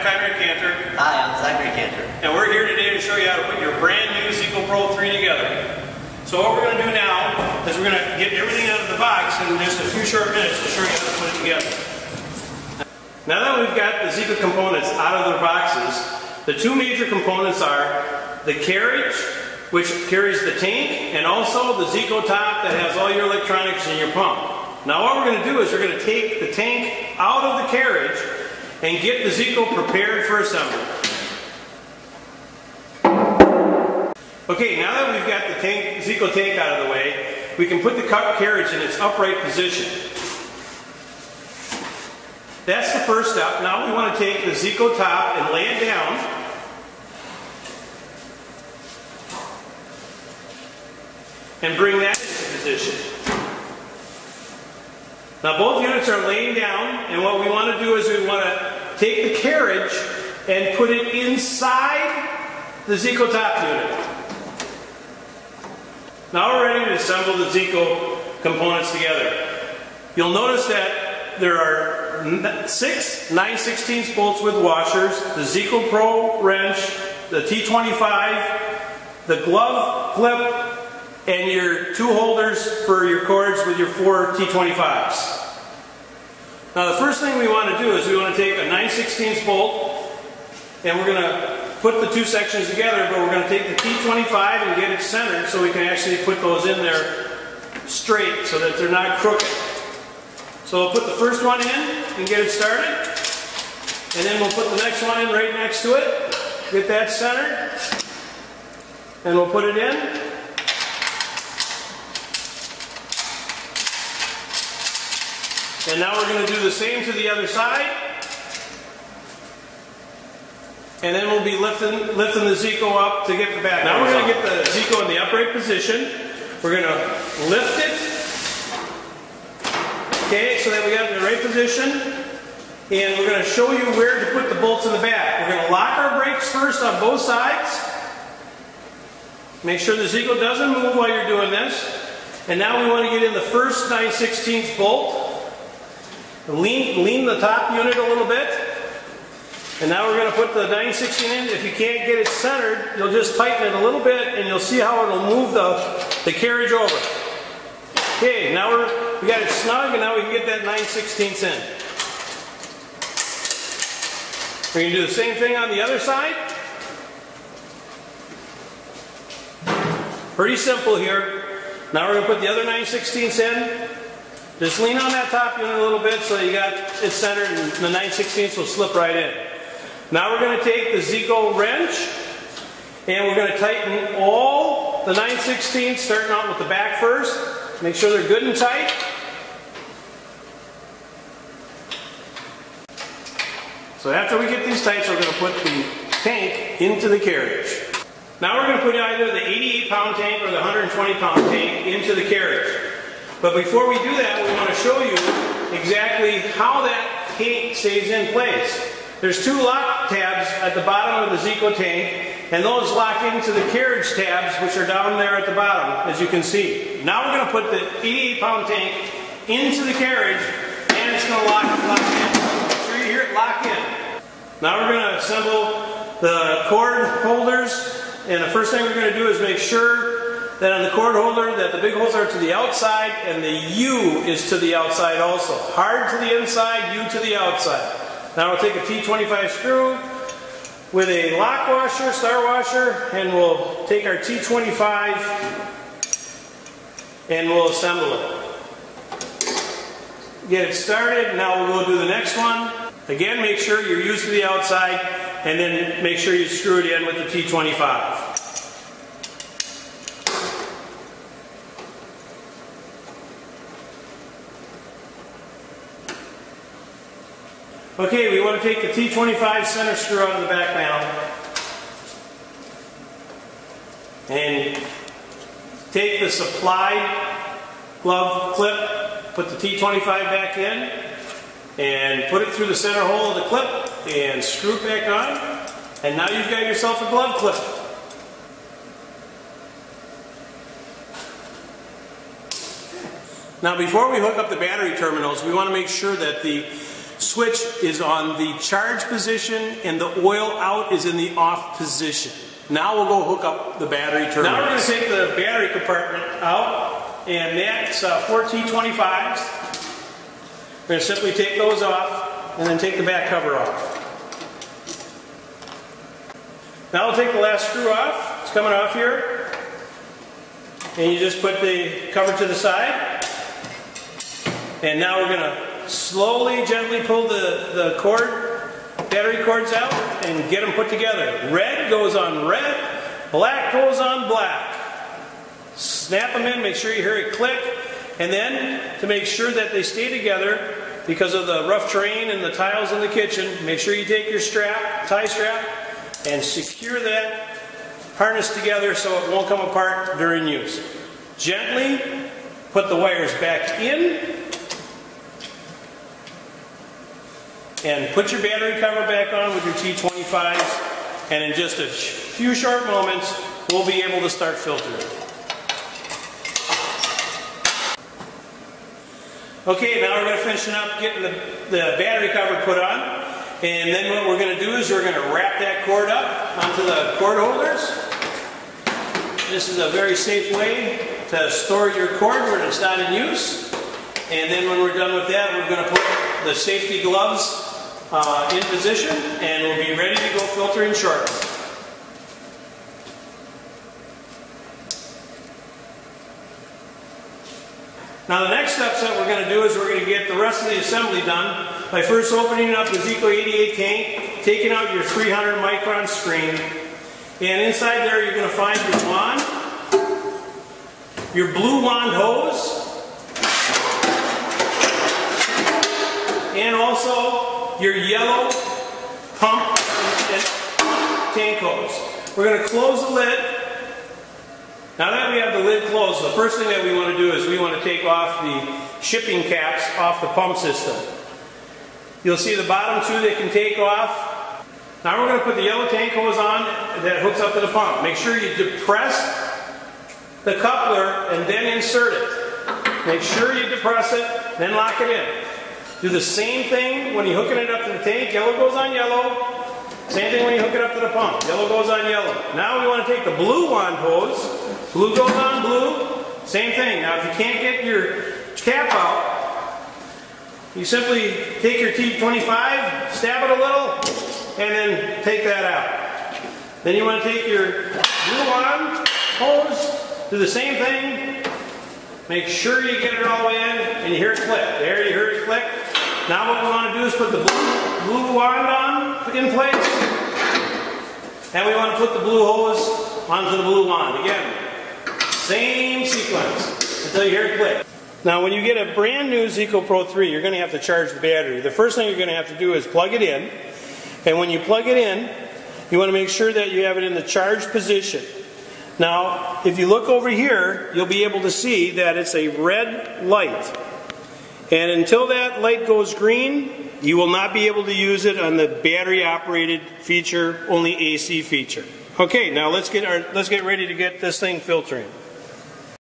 Hi, I'm Zachary Cantor. And we're here today to show you how to put your brand new Zeco Pro 3 together. So what we're going to do now is we're going to get everything out of the box in just a few short minutes to show you how to put it together. Now that we've got the Zeco components out of their boxes, the two major components are the carriage, which carries the tank, and also the Zeco top that has all your electronics and your pump. Now what we're going to do is we're going to take the tank out of the carriage and get the Zeco prepared for assembly. Okay, now that we've got the Zeco tank out of the way, we can put the carriage in its upright position. That's the first step. Now we want to take the Zeco top and lay it down. And bring that into position. Now both units are laying down, and what we want to do is we want to take the carriage and put it inside the Zeco top unit. Now we're ready to assemble the Zeco components together. You'll notice that there are 6 9/16 bolts with washers, the Zeco Pro wrench, the T25, the glove clip, and your 2 holders for your cords with your 4 T25s. Now the first thing we want to do is we want to take a 9/16 bolt and we're going to put the 2 sections together, but we're going to take the T25 and get it centered so we can actually put those in there straight so that they're not crooked. So we'll put the first one in and get it started, and then we'll put the next one in right next to it, get that centered, and we'll put it in. And now we're going to do the same to the other side. And then we'll be lifting the Zeco up to get the back. Now we're going to get the Zeco in the upright position. We're going to lift it. Okay, so that we got it in the right position. And we're going to show you where to put the bolts in the back. We're going to lock our brakes first on both sides. Make sure the Zeco doesn't move while you're doing this. And now we want to get in the first 9/16 bolt. Lean the top unit a little bit. And now we're going to put the 9/16 in. If you can't get it centered, you'll just tighten it a little bit and you'll see how it'll move the carriage over. Okay, now we got it snug, and now we can get that 9/16 in. We're going to do the same thing on the other side. Pretty simple here. Now we're going to put the other 9/16 in. Just lean on that top unit a little bit so you got it centered, and the 9/16 will slip right in. Now we're going to take the Zeco wrench and we're going to tighten all the 9/16, starting out with the back first. Make sure they're good and tight. So after we get these tight, we're going to put the tank into the carriage. Now we're going to put either the 88-pound tank or the 120-pound tank into the carriage. But before we do that, we want to show you exactly how that tank stays in place. There's 2 lock tabs at the bottom of the Zeco tank, and those lock into the carriage tabs, which are down there at the bottom, as you can see. Now we're going to put the 88-pound tank into the carriage, and it's going to lock in. Make sure you hear it lock in. Now we're going to assemble the cord holders, and the first thing we're going to do is make sure that on the cord holder that the big holes are to the outside and the U is to the outside also. Hard to the inside, U to the outside. Now we'll take a T25 screw with a lock washer, star washer, and we'll take our T25 and we'll assemble it. Get it started. Now we'll go do the next one. Again, make sure you're used to the outside, and then make sure you screw it in with the T25. Okay, we want to take the T25 center screw out of the back panel and take the supplied glove clip, put the T25 back in, and put it through the center hole of the clip and screw it back on, and now you've got yourself a glove clip. Now before we hook up the battery terminals, we want to make sure that the switch is on the charge position and the oil out is in the off position. Now we'll go hook up the battery terminals. Now we're going to take the battery compartment out, and that's 4T25s. We're going to simply take those off and then take the back cover off. Now we'll take the last screw off. It's coming off here. And you just put the cover to the side. And now we're going to slowly, gently pull the battery cords out and get them put together. Red goes on red, black goes on black. Snap them in, make sure you hear it click. And then, to make sure that they stay together, because of the rough terrain and the tiles in the kitchen, make sure you take your strap, tie strap, and secure that harness together so it won't come apart during use. Gently put the wires back in and put your battery cover back on with your T25s, and in just a few short moments we'll be able to start filtering. Okay, now we're going to finish up getting the battery cover put on. And then what we're going to do is we're going to wrap that cord up onto the cord holders. This is a very safe way to store your cord when it's not in use. And then when we're done with that, we're going to put the safety gloves in position, and we'll be ready to go filtering shortly. Now the next steps that we're going to do is we're going to get the rest of the assembly done by first opening up the Zeco 88 tank, taking out your 300 micron screen, and inside there you're going to find your wand, your blue wand hose, and also your yellow pump and tank hose. We're going to close the lid. Now that we have the lid closed, the first thing that we want to do is we want to take off the shipping caps off the pump system. You'll see the bottom two that can take off. Now we're going to put the yellow tank hose on that hooks up to the pump. Make sure you depress the coupler and then insert it. Make sure you depress it, then lock it in. Do the same thing when you're hooking it up to the tank. Yellow goes on yellow. Same thing when you hook it up to the pump. Yellow goes on yellow. Now we want to take the blue wand hose. Blue goes on blue. Same thing. Now if you can't get your cap out, you simply take your T25, stab it a little, and then take that out. Then you want to take your blue wand hose, do the same thing. Make sure you get it all the way in, and you hear it click. There, you hear it click. Now what we want to do is put the blue wand on in place, and we want to put the blue hose onto the blue wand. Again, same sequence until you hear it click. Now when you get a brand new Zeco Pro 3, you're going to have to charge the battery. The first thing you're going to have to do is plug it in, and when you plug it in, you want to make sure that you have it in the charge position. Now if you look over here, you'll be able to see that it's a red light. And until that light goes green, you will not be able to use it on the battery operated feature, only AC feature. Okay, now let's get ready to get this thing filtering.